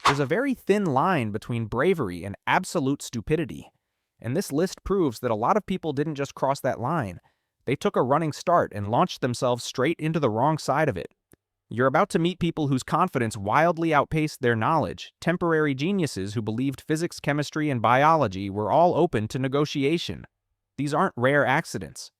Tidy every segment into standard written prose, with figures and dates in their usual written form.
There's a very thin line between bravery and absolute stupidity. And this list proves that a lot of people didn't just cross that line. They took a running start and launched themselves straight into the wrong side of it. You're about to meet people whose confidence wildly outpaced their knowledge, temporary geniuses who believed physics, chemistry, and biology were all open to negotiation. These aren't rare accidents.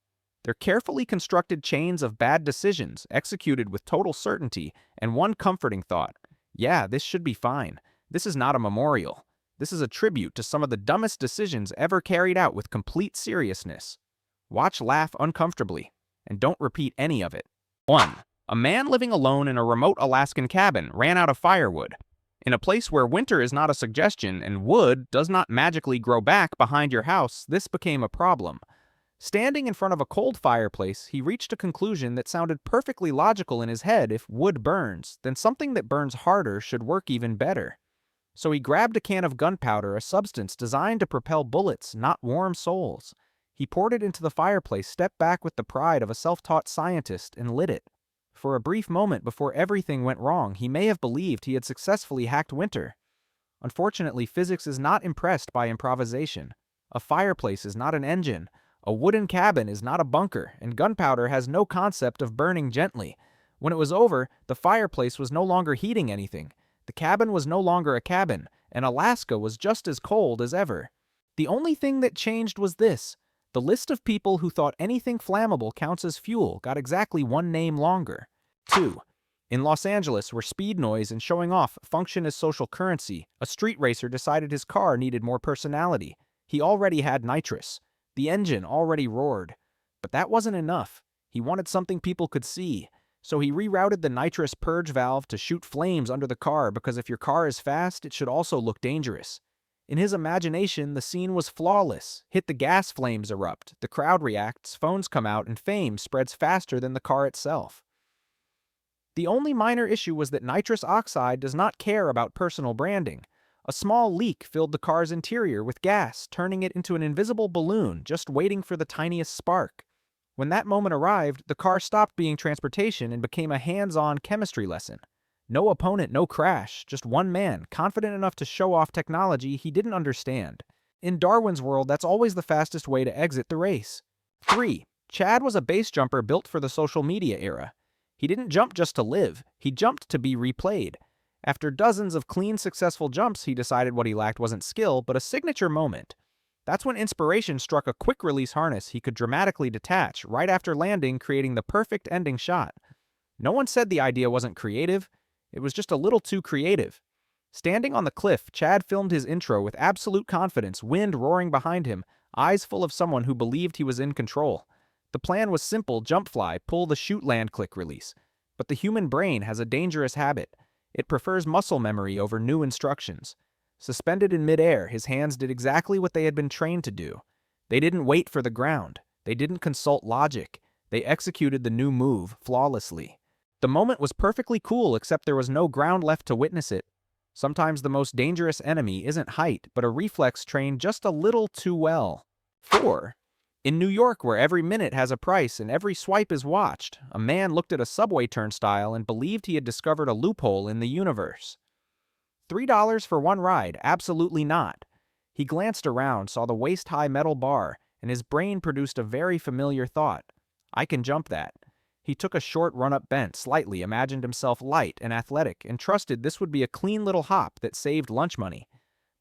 They're carefully constructed chains of bad decisions executed with total certainty and one comforting thought. Yeah, this should be fine. This is not a memorial. This is a tribute to some of the dumbest decisions ever carried out with complete seriousness. Watch, laugh uncomfortably, and don't repeat any of it. 1. A man living alone in a remote Alaskan cabin ran out of firewood. In a place where winter is not a suggestion and wood does not magically grow back behind your house, this became a problem. Standing in front of a cold fireplace, he reached a conclusion that sounded perfectly logical in his head. If wood burns, then something that burns harder should work even better. So he grabbed a can of gunpowder, a substance designed to propel bullets, not warm souls. He poured it into the fireplace, stepped back with the pride of a self-taught scientist, and lit it. For a brief moment before everything went wrong, he may have believed he had successfully hacked winter. Unfortunately, physics is not impressed by improvisation. A fireplace is not an engine. A wooden cabin is not a bunker, and gunpowder has no concept of burning gently. When it was over, the fireplace was no longer heating anything. The cabin was no longer a cabin, and Alaska was just as cold as ever. The only thing that changed was this. The list of people who thought anything flammable counts as fuel got exactly one name longer. 2. In Los Angeles, where speed noise and showing off function as social currency, a street racer decided his car needed more personality. He already had nitrous. The engine already roared. But that wasn't enough. He wanted something people could see. So he rerouted the nitrous purge valve to shoot flames under the car, because if your car is fast, it should also look dangerous. In his imagination, the scene was flawless. Hit the gas, flames erupt, the crowd reacts, phones come out, and fame spreads faster than the car itself. The only minor issue was that nitrous oxide does not care about personal branding. A small leak filled the car's interior with gas, turning it into an invisible balloon, just waiting for the tiniest spark. When that moment arrived, the car stopped being transportation and became a hands-on chemistry lesson. No opponent, no crash, just one man, confident enough to show off technology he didn't understand. In Darwin's world, that's always the fastest way to exit the race. 3. Chad was a base jumper built for the social media era. He didn't jump just to live, he jumped to be replayed. After dozens of clean, successful jumps, he decided what he lacked wasn't skill, but a signature moment. That's when inspiration struck a quick-release harness he could dramatically detach right after landing, creating the perfect ending shot. No one said the idea wasn't creative. It was just a little too creative. Standing on the cliff, Chad filmed his intro with absolute confidence, wind roaring behind him, eyes full of someone who believed he was in control. The plan was simple: jump, fly, pull the shoot, land, click, release. But the human brain has a dangerous habit. It prefers muscle memory over new instructions. Suspended in midair, his hands did exactly what they had been trained to do. They didn't wait for the ground. They didn't consult logic. They executed the new move flawlessly. The moment was perfectly cool, except there was no ground left to witness it. Sometimes the most dangerous enemy isn't height, but a reflex trained just a little too well. 4. In New York, where every minute has a price and every swipe is watched, a man looked at a subway turnstile and believed he had discovered a loophole in the universe. $3 for one ride? Absolutely not. He glanced around, saw the waist-high metal bar, and his brain produced a very familiar thought. I can jump that. He took a short run-up bent slightly, imagined himself light and athletic, and trusted this would be a clean little hop that saved lunch money.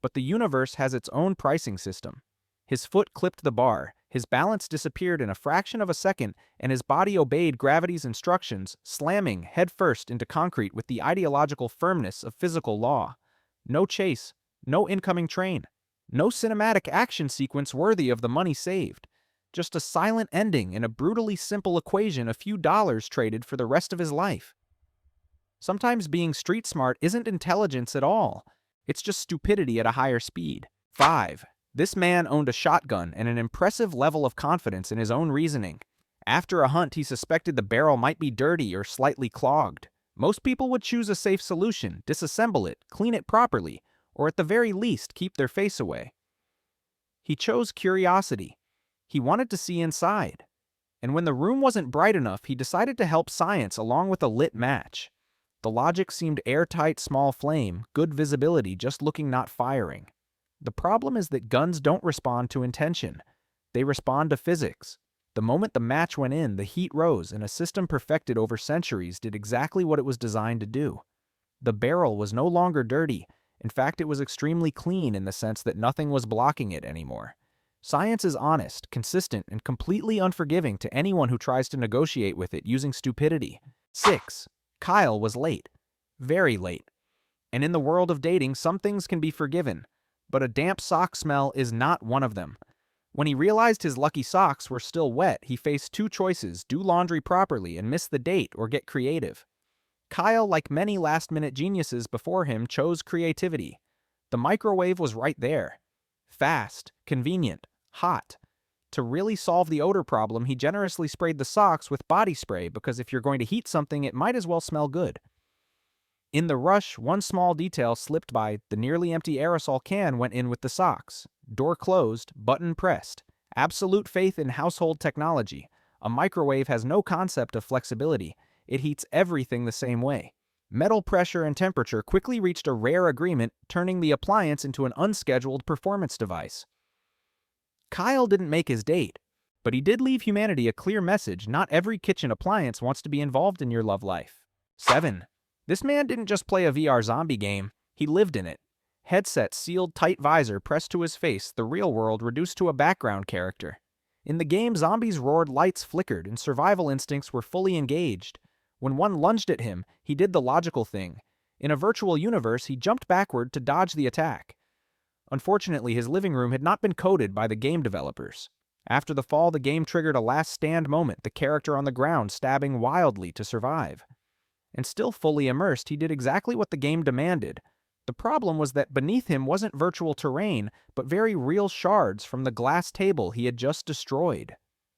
But the universe has its own pricing system. His foot clipped the bar, his balance disappeared in a fraction of a second, and his body obeyed gravity's instructions, slamming headfirst into concrete with the ideological firmness of physical law. No chase, no incoming train, no cinematic action sequence worthy of the money saved. Just a silent ending in a brutally simple equation, a few dollars traded for the rest of his life. Sometimes being street smart isn't intelligence at all. It's just stupidity at a higher speed. 5. This man owned a shotgun and an impressive level of confidence in his own reasoning. After a hunt, he suspected the barrel might be dirty or slightly clogged. Most people would choose a safe solution, disassemble it, clean it properly, or at the very least keep their face away. He chose curiosity. He wanted to see inside. And when the room wasn't bright enough, he decided to help science along with a lit match. The logic seemed airtight, small flame, good visibility, just looking, not firing. The problem is that guns don't respond to intention. They respond to physics. The moment the match went in, the heat rose, and a system perfected over centuries did exactly what it was designed to do. The barrel was no longer dirty. In fact, it was extremely clean in the sense that nothing was blocking it anymore. Science is honest, consistent, and completely unforgiving to anyone who tries to negotiate with it using stupidity. 6. Kyle was late. Very late. And in the world of dating, some things can be forgiven, but a damp sock smell is not one of them. When he realized his lucky socks were still wet, he faced two choices: do laundry properly and miss the date, or get creative. Kyle, like many last-minute geniuses before him, chose creativity. The microwave was right there. Fast, convenient, hot. To really solve the odor problem, he generously sprayed the socks with body spray because if you're going to heat something, it might as well smell good. In the rush, one small detail slipped by. The nearly empty aerosol can went in with the socks. Door closed, button pressed. Absolute faith in household technology. A microwave has no concept of flexibility. It heats everything the same way. Metal pressure and temperature quickly reached a rare agreement, turning the appliance into an unscheduled performance device. Kyle didn't make his date, but he did leave humanity a clear message: not every kitchen appliance wants to be involved in your love life. 7. This man didn't just play a VR zombie game, he lived in it. Headset sealed, tight visor pressed to his face, the real world reduced to a background character. In the game, zombies roared, lights flickered, and survival instincts were fully engaged. When one lunged at him, he did the logical thing. In a virtual universe, he jumped backward to dodge the attack. Unfortunately, his living room had not been coded by the game developers. After the fall, the game triggered a last stand moment, the character on the ground stabbing wildly to survive. And still fully immersed, he did exactly what the game demanded. The problem was that beneath him wasn't virtual terrain, but very real shards from the glass table he had just destroyed.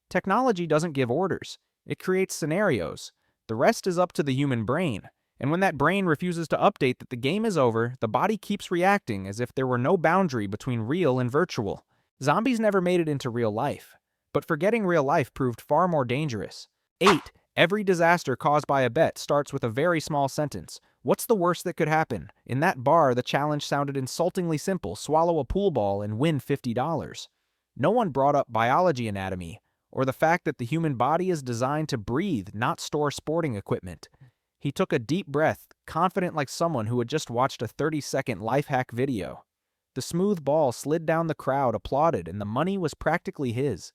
Technology doesn't give orders. It creates scenarios. The rest is up to the human brain. And when that brain refuses to update that the game is over, the body keeps reacting as if there were no boundary between real and virtual. Zombies never made it into real life. But forgetting real life proved far more dangerous. 8. Every disaster caused by a bet starts with a very small sentence. What's the worst that could happen? In that bar, the challenge sounded insultingly simple: swallow a pool ball and win $50. No one brought up biology anatomy, or the fact that the human body is designed to breathe, not store sporting equipment. He took a deep breath, confident like someone who had just watched a 30-second life hack video. The smooth ball slid down, the crowd applauded, and the money was practically his.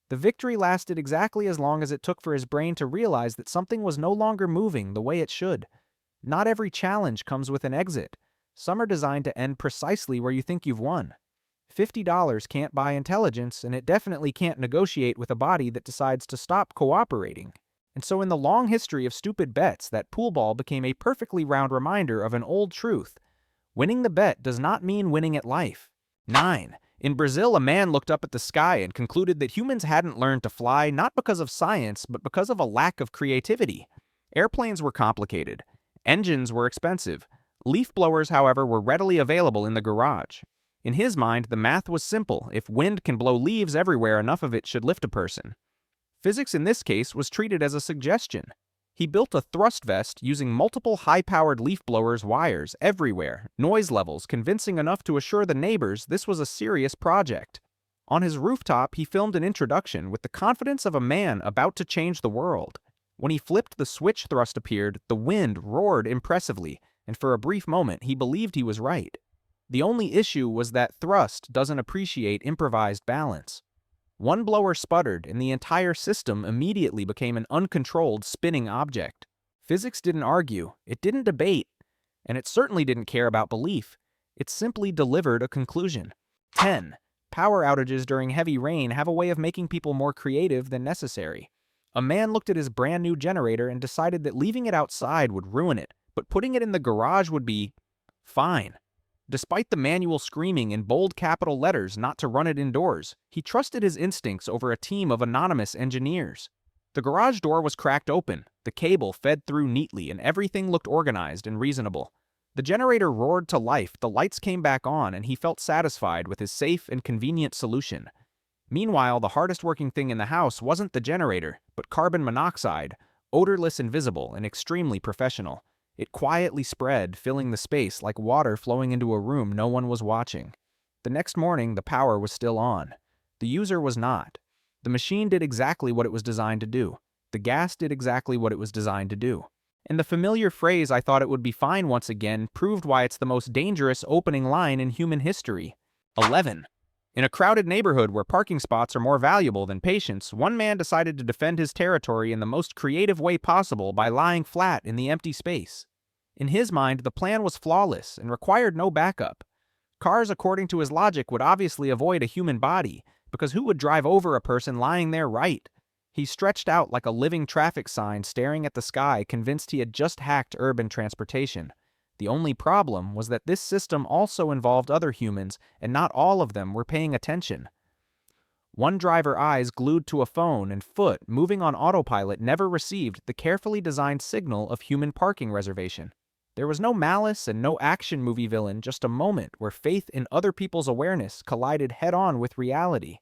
The victory lasted exactly as long as it took for his brain to realize that something was no longer moving the way it should. Not every challenge comes with an exit. Some are designed to end precisely where you think you've won. $50 can't buy intelligence, and it definitely can't negotiate with a body that decides to stop cooperating. And so in the long history of stupid bets, that pool ball became a perfectly round reminder of an old truth. Winning the bet does not mean winning at life. 9. In Brazil, a man looked up at the sky and concluded that humans hadn't learned to fly, not because of science, but because of a lack of creativity. Airplanes were complicated. Engines were expensive. Leaf blowers, however, were readily available in the garage. In his mind, the math was simple. If wind can blow leaves everywhere, enough of it should lift a person. Physics in this case was treated as a suggestion. He built a thrust vest using multiple high-powered leaf blowers' wires everywhere, noise levels convincing enough to assure the neighbors this was a serious project. On his rooftop, he filmed an introduction with the confidence of a man about to change the world. When he flipped the switch, thrust appeared, the wind roared impressively, and for a brief moment he believed he was right. The only issue was that thrust doesn't appreciate improvised balance. One blower sputtered, and the entire system immediately became an uncontrolled spinning object. Physics didn't argue, it didn't debate, and it certainly didn't care about belief. It simply delivered a conclusion. 10. Power outages during heavy rain have a way of making people more creative than necessary. A man looked at his brand new generator and decided that leaving it outside would ruin it, but putting it in the garage would be fine. Despite the manual screaming in bold capital letters not to run it indoors, he trusted his instincts over a team of anonymous engineers. The garage door was cracked open, the cable fed through neatly, and everything looked organized and reasonable. The generator roared to life, the lights came back on, and he felt satisfied with his safe and convenient solution. Meanwhile, the hardest working thing in the house wasn't the generator, but carbon monoxide, odorless and visible and extremely professional. It quietly spread, filling the space like water flowing into a room no one was watching. The next morning, the power was still on. The user was not. The machine did exactly what it was designed to do. The gas did exactly what it was designed to do. And the familiar phrase, "I thought it would be fine once again," proved why it's the most dangerous opening line in human history. 11. In a crowded neighborhood where parking spots are more valuable than patience, one man decided to defend his territory in the most creative way possible by lying flat in the empty space. In his mind, the plan was flawless and required no backup. Cars, according to his logic, would obviously avoid a human body, because who would drive over a person lying there right? He stretched out like a living traffic sign staring at the sky, convinced he had just hacked urban transportation. The only problem was that this system also involved other humans, and not all of them were paying attention. One driver, eyes glued to a phone and foot moving on autopilot, never received the carefully designed signal of human parking reservation. There was no malice and no action movie villain, just a moment where faith in other people's awareness collided head-on with reality.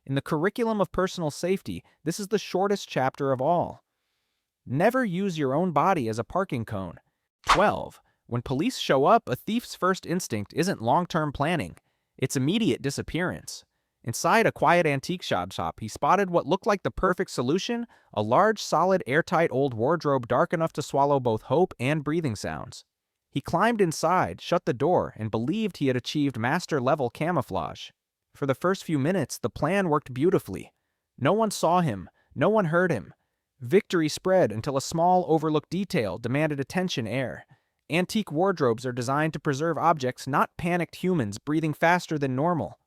In the curriculum of personal safety, this is the shortest chapter of all. Never use your own body as a parking cone. 12. When police show up, a thief's first instinct isn't long-term planning. It's immediate disappearance. Inside a quiet antique shop, he spotted what looked like the perfect solution: a large, solid, airtight old wardrobe dark enough to swallow both hope and breathing sounds. He climbed inside, shut the door, and believed he had achieved master-level camouflage. For the first few minutes, the plan worked beautifully. No one saw him, no one heard him. Victory spread until a small, overlooked detail demanded attention. Antique wardrobes are designed to preserve objects, not panicked humans breathing faster than normal.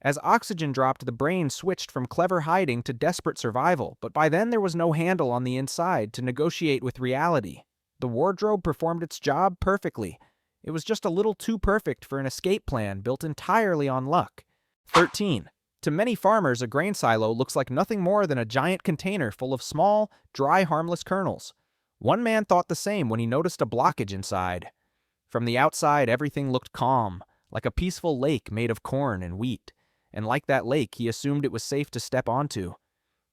As oxygen dropped, the brain switched from clever hiding to desperate survival, but by then there was no handle on the inside to negotiate with reality. The wardrobe performed its job perfectly. It was just a little too perfect for an escape plan built entirely on luck. 13. To many farmers, a grain silo looks like nothing more than a giant container full of small, dry, harmless kernels. One man thought the same when he noticed a blockage inside. From the outside, everything looked calm, like a peaceful lake made of corn and wheat. And like that lake, he assumed it was safe to step onto.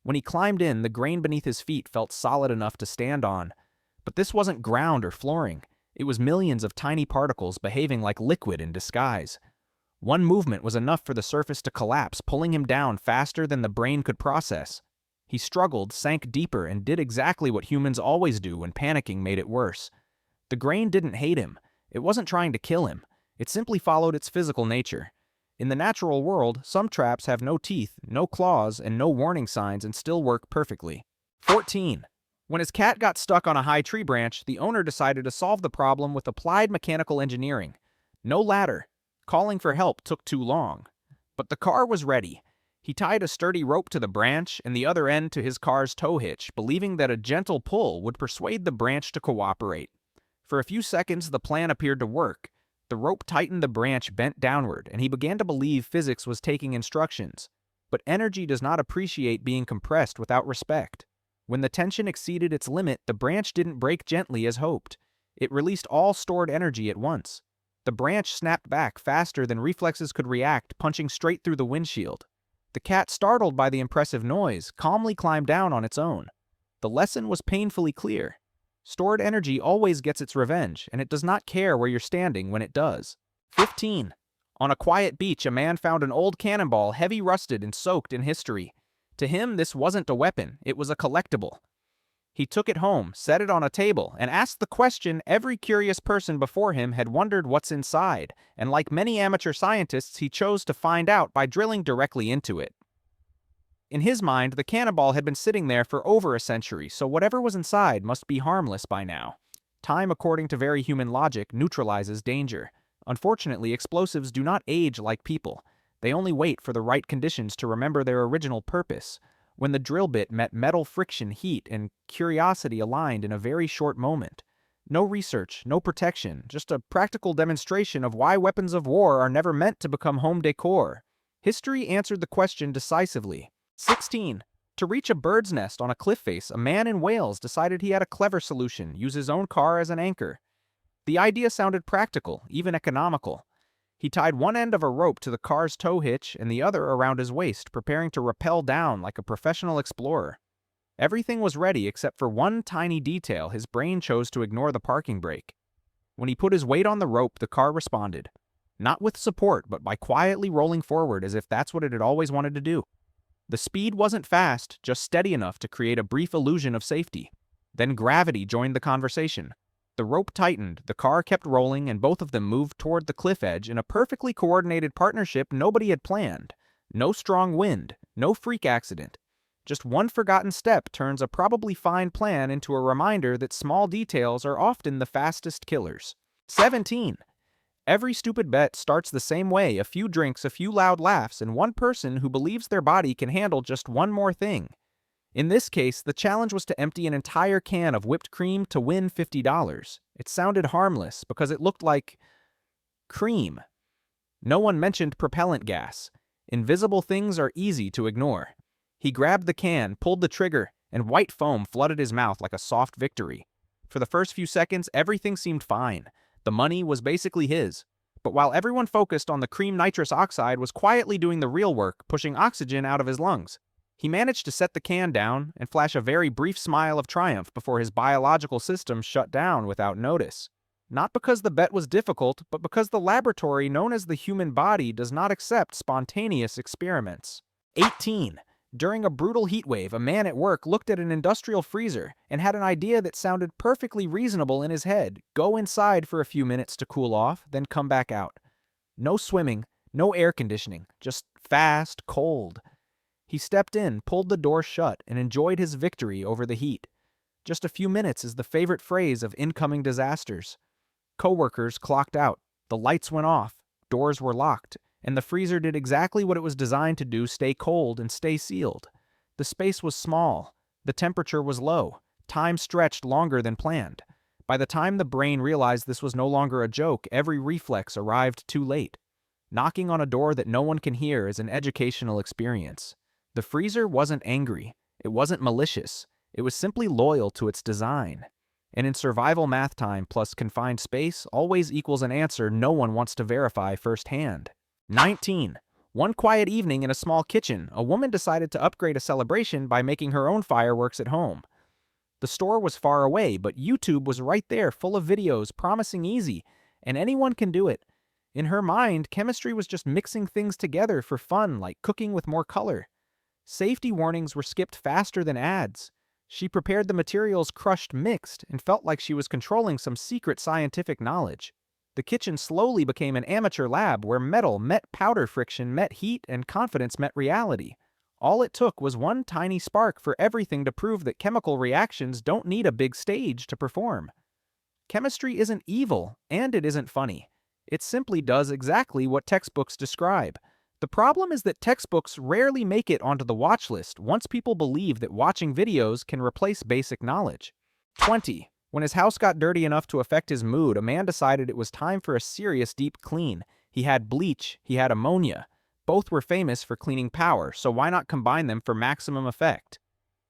When he climbed in, the grain beneath his feet felt solid enough to stand on. But this wasn't ground or flooring. It was millions of tiny particles behaving like liquid in disguise. One movement was enough for the surface to collapse, pulling him down faster than the brain could process. He struggled, sank deeper, and did exactly what humans always do when panicking made it worse. The grain didn't hate him. It wasn't trying to kill him. It simply followed its physical nature. In the natural world, some traps have no teeth, no claws, and no warning signs and still work perfectly. 14. When his cat got stuck on a high tree branch, the owner decided to solve the problem with applied mechanical engineering. No ladder. Calling for help took too long. But the car was ready. He tied a sturdy rope to the branch and the other end to his car's tow hitch, believing that a gentle pull would persuade the branch to cooperate. For a few seconds, the plan appeared to work. The rope tightened, the branch bent downward, and he began to believe physics was taking instructions. But energy does not appreciate being compressed without respect. When the tension exceeded its limit, the branch didn't break gently as hoped. It released all stored energy at once. The branch snapped back faster than reflexes could react, punching straight through the windshield. The cat, startled by the impressive noise, calmly climbed down on its own. The lesson was painfully clear. Stored energy always gets its revenge, and it does not care where you're standing when it does. 15. On a quiet beach, a man found an old cannonball, heavy, rusted, and soaked in history. To him, this wasn't a weapon, it was a collectible. He took it home, set it on a table, and asked the question every curious person before him had wondered: what's inside? And like many amateur scientists, he chose to find out by drilling directly into it. In his mind, the cannonball had been sitting there for over a century, so whatever was inside must be harmless by now. Time, according to very human logic, neutralizes danger. Unfortunately, explosives do not age like people. They only wait for the right conditions to remember their original purpose. When the drill bit met metal, friction, heat, and curiosity aligned in a very short moment. No research, no protection, just a practical demonstration of why weapons of war are never meant to become home decor. History answered the question decisively. 16. To reach a bird's nest on a cliff face, a man in Wales decided he had a clever solution: use his own car as an anchor. The idea sounded practical, even economical. He tied one end of a rope to the car's tow hitch and the other around his waist, preparing to rappel down like a professional explorer. Everything was ready except for one tiny detail. His brain chose to ignore the parking brake. When he put his weight on the rope, the car responded. Not with support, but by quietly rolling forward as if that's what it had always wanted to do. The speed wasn't fast, just steady enough to create a brief illusion of safety. Then gravity joined the conversation. The rope tightened, the car kept rolling, and both of them moved toward the cliff edge in a perfectly coordinated partnership nobody had planned. No strong wind, no freak accident. Just one forgotten step turns a probably fine plan into a reminder that small details are often the fastest killers. 17. Every stupid bet starts the same way: a few drinks, a few loud laughs, and one person who believes their body can handle just one more thing. In this case, the challenge was to empty an entire can of whipped cream to win $50. It sounded harmless because it looked like cream. No one mentioned propellant gas. Invisible things are easy to ignore. He grabbed the can, pulled the trigger, and white foam flooded his mouth like a soft victory. For the first few seconds, everything seemed fine. The money was basically his. But while everyone focused on the cream, nitrous oxide was quietly doing the real work, pushing oxygen out of his lungs. He managed to set the can down and flash a very brief smile of triumph before his biological system shut down without notice. Not because the bet was difficult, but because the laboratory known as the human body does not accept spontaneous experiments. 18. During a brutal heat wave, a man at work looked at an industrial freezer and had an idea that sounded perfectly reasonable in his head: go inside for a few minutes to cool off, then come back out. No swimming, no air conditioning, just fast, cold. He stepped in, pulled the door shut, and enjoyed his victory over the heat. Just a few minutes is the favorite phrase of incoming disasters. Coworkers clocked out, the lights went off, doors were locked, and the freezer did exactly what it was designed to do: stay cold and stay sealed. The space was small, the temperature was low, time stretched longer than planned. By the time the brain realized this was no longer a joke, every reflex arrived too late. Knocking on a door that no one can hear is an educational experience. The freezer wasn't angry, it wasn't malicious, it was simply loyal to its design. And in survival, math time plus confined space always equals an answer no one wants to verify firsthand. 19. One quiet evening in a small kitchen, a woman decided to upgrade a celebration by making her own fireworks at home. The store was far away, but YouTube was right there, full of videos promising easy, and anyone can do it. In her mind, chemistry was just mixing things together for fun, like cooking with more color. Safety warnings were skipped faster than ads. She prepared the materials crushed mixed and felt like she was controlling some secret scientific knowledge. The kitchen slowly became an amateur lab where metal met powder, friction met heat, and confidence met reality. All it took was one tiny spark for everything to prove that chemical reactions don't need a big stage to perform. Chemistry isn't evil, and it isn't funny. It simply does exactly what textbooks describe. The problem is that textbooks rarely make it onto the watch list once people believe that watching videos can replace basic knowledge. 20. When his house got dirty enough to affect his mood, a man decided it was time for a serious deep clean. He had bleach, he had ammonia. Both were famous for cleaning power, so why not combine them for maximum effect?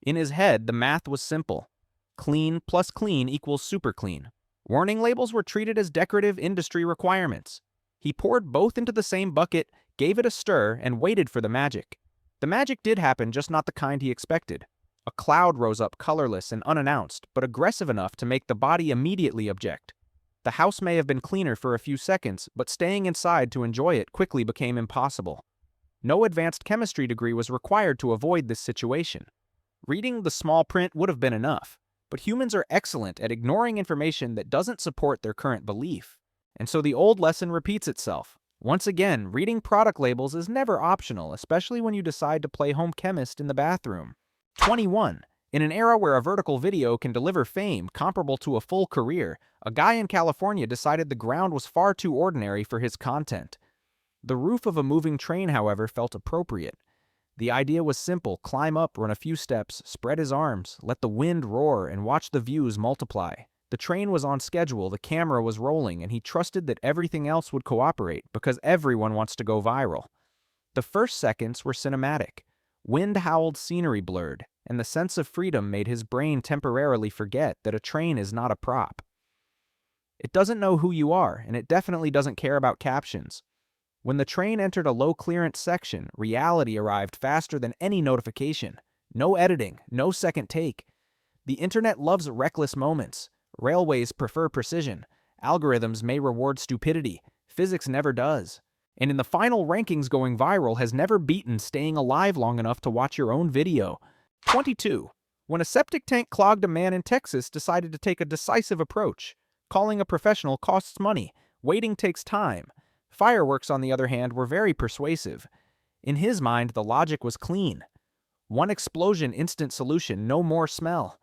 In his head, the math was simple. Clean plus clean equals super clean. Warning labels were treated as decorative industry requirements. He poured both into the same bucket, gave it a stir, and waited for the magic. The magic did happen, just not the kind he expected. A cloud rose up, colorless and unannounced, but aggressive enough to make the body immediately object. The house may have been cleaner for a few seconds, but staying inside to enjoy it quickly became impossible. No advanced chemistry degree was required to avoid this situation. Reading the small print would have been enough, but humans are excellent at ignoring information that doesn't support their current belief. And so the old lesson repeats itself. Once again, reading product labels is never optional, especially when you decide to play home chemist in the bathroom. 21. In an era where a vertical video can deliver fame comparable to a full career, a guy in California decided the ground was far too ordinary for his content. The roof of a moving train, however, felt appropriate. The idea was simple: climb up, run a few steps, spread his arms, let the wind roar, and watch the views multiply. The train was on schedule, the camera was rolling, and he trusted that everything else would cooperate because everyone wants to go viral. The first seconds were cinematic. Wind howled, scenery blurred, and the sense of freedom made his brain temporarily forget that a train is not a prop. It doesn't know who you are, and it definitely doesn't care about captions. When the train entered a low-clearance section, reality arrived faster than any notification. No editing, no second take. The internet loves reckless moments. Railways prefer precision. Algorithms may reward stupidity. Physics never does. And in the final rankings, going viral has never beaten staying alive long enough to watch your own video. 22. When a septic tank clogged a man in Texas decided to take a decisive approach. Calling a professional costs money. Waiting takes time. Fireworks, on the other hand, were very persuasive. In his mind, the logic was clean. One explosion, instant solution, no more smell.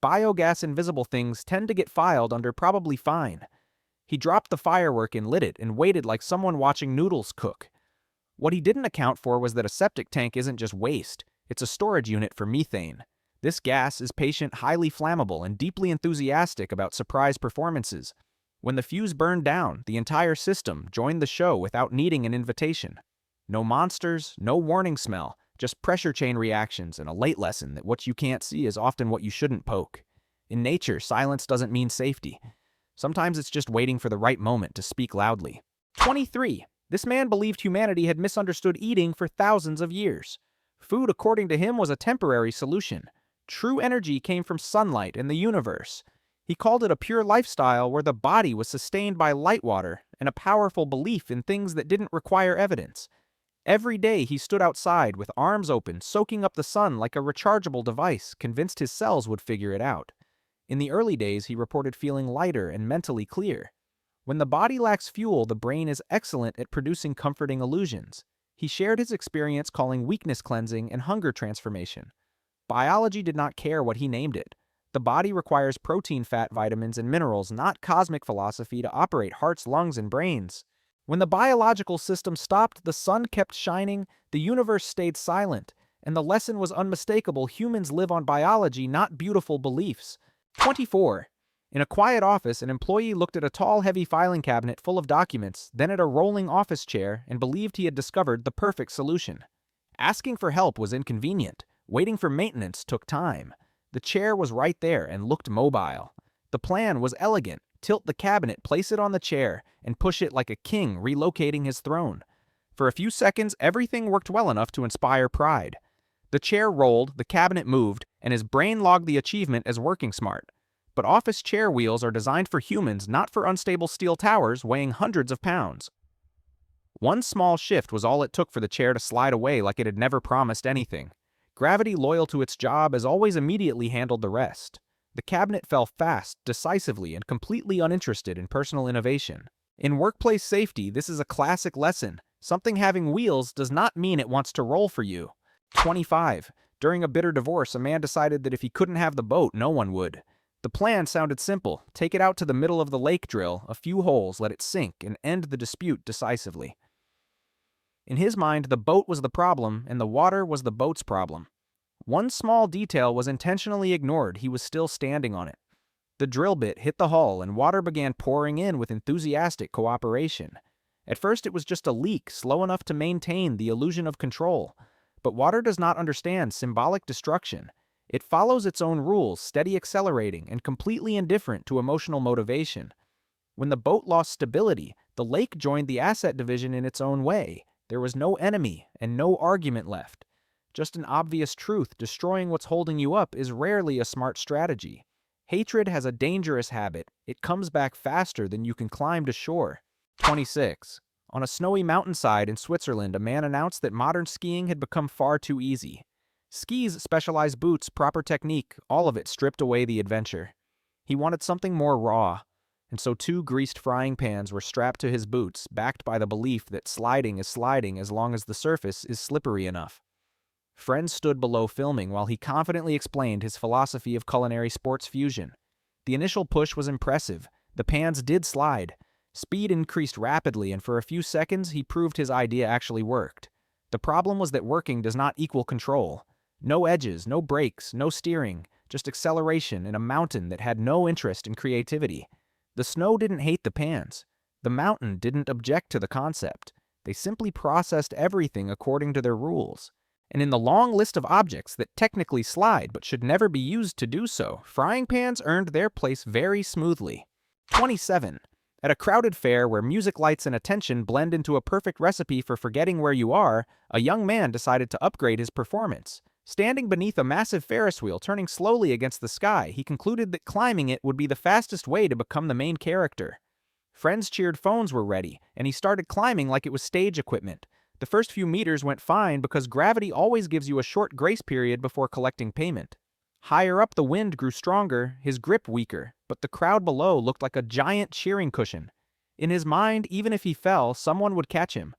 Biogas invisible things tend to get filed under probably fine. He dropped the firework and lit it and waited like someone watching noodles cook. What he didn't account for was that a septic tank isn't just waste, it's a storage unit for methane. This gas is patient, highly flammable, and deeply enthusiastic about surprise performances. When the fuse burned down, the entire system joined the show without needing an invitation. No monsters, no warning smell, just pressure chain reactions and a late lesson that what you can't see is often what you shouldn't poke. In nature, silence doesn't mean safety. Sometimes it's just waiting for the right moment to speak loudly. 23. This man believed humanity had misunderstood eating for thousands of years. Food, according to him, was a temporary solution. True energy came from sunlight and the universe. He called it a pure lifestyle where the body was sustained by light water and a powerful belief in things that didn't require evidence. Every day he stood outside with arms open, soaking up the sun like a rechargeable device, convinced his cells would figure it out. In the early days, he reported feeling lighter and mentally clear. When the body lacks fuel, the brain is excellent at producing comforting illusions. He shared his experience calling weakness cleansing and hunger transformation. Biology did not care what he named it. The body requires protein, fat, vitamins, and minerals, not cosmic philosophy, to operate hearts, lungs, and brains. When the biological system stopped, the sun kept shining, the universe stayed silent, and the lesson was unmistakable: humans live on biology, not beautiful beliefs. 24. In a quiet office, an employee looked at a tall, heavy filing cabinet full of documents, then at a rolling office chair, and believed he had discovered the perfect solution. Asking for help was inconvenient. Waiting for maintenance took time. The chair was right there and looked mobile. The plan was elegant: tilt the cabinet, place it on the chair, and push it like a king relocating his throne. For a few seconds, everything worked well enough to inspire pride. The chair rolled, the cabinet moved, and his brain logged the achievement as working smart. But office chair wheels are designed for humans, not for unstable steel towers weighing hundreds of pounds. One small shift was all it took for the chair to slide away like it had never promised anything. Gravity, loyal to its job, has always immediately handled the rest. The cabinet fell fast, decisively, and completely uninterested in personal innovation. In workplace safety, this is a classic lesson. Something having wheels does not mean it wants to roll for you. 25. During a bitter divorce, a man decided that if he couldn't have the boat, no one would. The plan sounded simple: take it out to the middle of the lake, drill a few holes, let it sink, and end the dispute decisively. In his mind, the boat was the problem, and the water was the boat's problem. One small detail was intentionally ignored: he was still standing on it. The drill bit hit the hull, and water began pouring in with enthusiastic cooperation. At first, it was just a leak, slow enough to maintain the illusion of control. But water does not understand symbolic destruction. It follows its own rules, steady accelerating, and completely indifferent to emotional motivation. When the boat lost stability, the lake joined the asset division in its own way. There was no enemy and no argument left. Just an obvious truth: destroying what's holding you up is rarely a smart strategy. Hatred has a dangerous habit: it comes back faster than you can climb to shore. 26. On a snowy mountainside in Switzerland, a man announced that modern skiing had become far too easy. Skis, specialized boots, proper technique, all of it stripped away the adventure. He wanted something more raw, and so 2 greased frying pans were strapped to his boots, backed by the belief that sliding is sliding as long as the surface is slippery enough. Friends stood below filming while he confidently explained his philosophy of culinary sports fusion. The initial push was impressive. The pans did slide. Speed increased rapidly, and for a few seconds he proved his idea actually worked. The problem was that working does not equal control. No edges, no brakes, no steering, just acceleration in a mountain that had no interest in creativity. The snow didn't hate the pans. The mountain didn't object to the concept. They simply processed everything according to their rules. And in the long list of objects that technically slide but should never be used to do so, frying pans earned their place very smoothly. 27. At a crowded fair where music, lights, and attention blend into a perfect recipe for forgetting where you are, a young man decided to upgrade his performance. Standing beneath a massive Ferris wheel turning slowly against the sky, he concluded that climbing it would be the fastest way to become the main character. Friends cheered phones were ready, and he started climbing like it was stage equipment. The first few meters went fine because gravity always gives you a short grace period before collecting payment. Higher up, the wind grew stronger, his grip weaker, but the crowd below looked like a giant cheering cushion. In his mind, even if he fell, someone would catch him.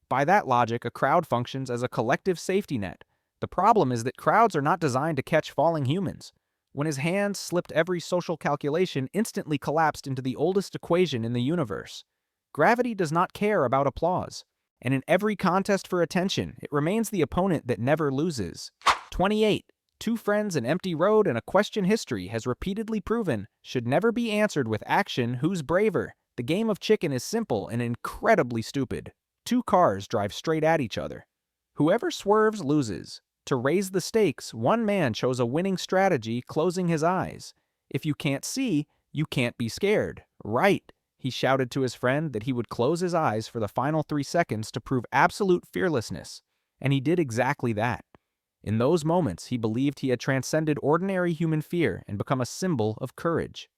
By that logic, a crowd functions as a collective safety net. The problem is that crowds are not designed to catch falling humans. When his hands slipped, every social calculation instantly collapsed into the oldest equation in the universe. Gravity does not care about applause. And in every contest for attention, it remains the opponent that never loses. 28. Two friends, an empty road, and a question history has repeatedly proven should never be answered with action. Who's braver? The game of chicken is simple and incredibly stupid. Two cars drive straight at each other. Whoever swerves loses. To raise the stakes, one man chose a winning strategy, closing his eyes. If you can't see, you can't be scared. Right. He shouted to his friend that he would close his eyes for the final 3 seconds to prove absolute fearlessness. And he did exactly that. In those moments, he believed he had transcended ordinary human fear and become a symbol of courage.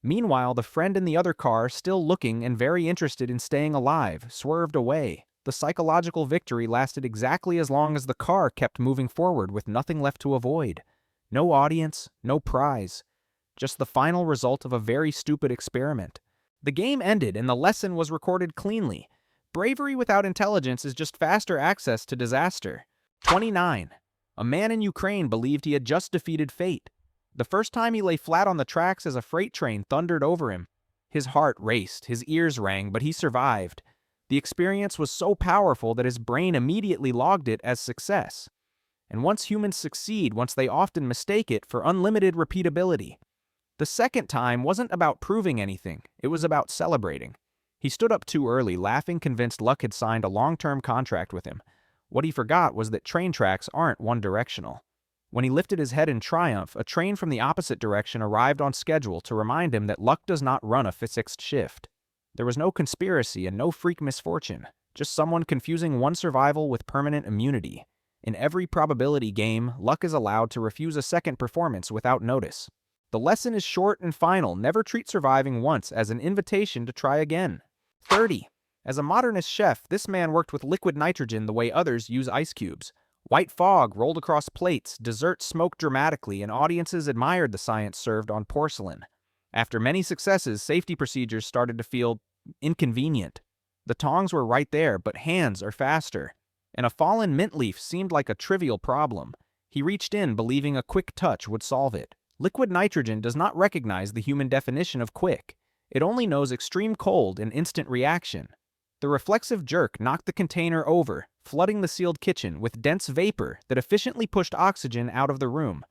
Meanwhile, the friend in the other car, still looking and very interested in staying alive, swerved away. The psychological victory lasted exactly as long as the car kept moving forward with nothing left to avoid. No audience, no prize. Just the final result of a very stupid experiment. The game ended and the lesson was recorded cleanly. Bravery without intelligence is just faster access to disaster. 29. A man in Ukraine believed he had just defeated fate. The first time he lay flat on the tracks as a freight train thundered over him. His heart raced, his ears rang, but he survived. The experience was so powerful that his brain immediately logged it as success. And once humans succeed, once they often mistake it for unlimited repeatability. The second time wasn't about proving anything, it was about celebrating. He stood up too early, laughing, convinced luck had signed a long-term contract with him. What he forgot was that train tracks aren't one-directional. When he lifted his head in triumph, a train from the opposite direction arrived on schedule to remind him that luck does not run a fixed shift. There was no conspiracy and no freak misfortune, just someone confusing one survival with permanent immunity. In every probability game, luck is allowed to refuse a second performance without notice. The lesson is short and final. Never treat surviving once as an invitation to try again. 30. As a modernist chef, this man worked with liquid nitrogen the way others use ice cubes. White fog rolled across plates, dessert smoked dramatically, and audiences admired the science served on porcelain. After many successes, safety procedures started to feel inconvenient. The tongs were right there, but hands are faster. And a fallen mint leaf seemed like a trivial problem. He reached in, believing a quick touch would solve it. Liquid nitrogen does not recognize the human definition of quick. It only knows extreme cold and instant reaction. The reflexive jerk knocked the container over, flooding the sealed kitchen with dense vapor that efficiently pushed oxygen out of the room.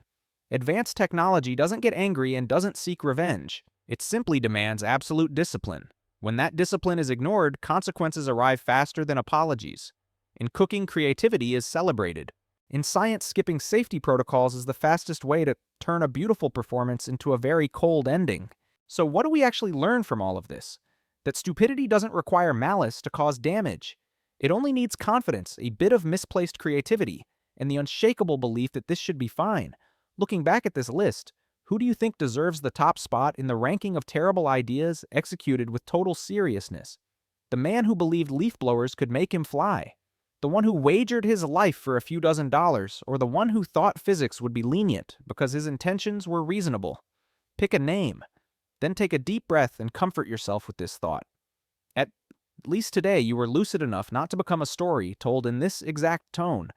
Advanced technology doesn't get angry and doesn't seek revenge. It simply demands absolute discipline. When that discipline is ignored, consequences arrive faster than apologies. In cooking, creativity is celebrated. In science, skipping safety protocols is the fastest way to turn a beautiful performance into a very cold ending. So what do we actually learn from all of this? That stupidity doesn't require malice to cause damage. It only needs confidence, a bit of misplaced creativity, and the unshakable belief that this should be fine. Looking back at this list, who do you think deserves the top spot in the ranking of terrible ideas executed with total seriousness? The man who believed leaf blowers could make him fly? The one who wagered his life for a few dozen dollars, or the one who thought physics would be lenient because his intentions were reasonable? Pick a name. Then take a deep breath and comfort yourself with this thought. At least today you were lucid enough not to become a story told in this exact tone.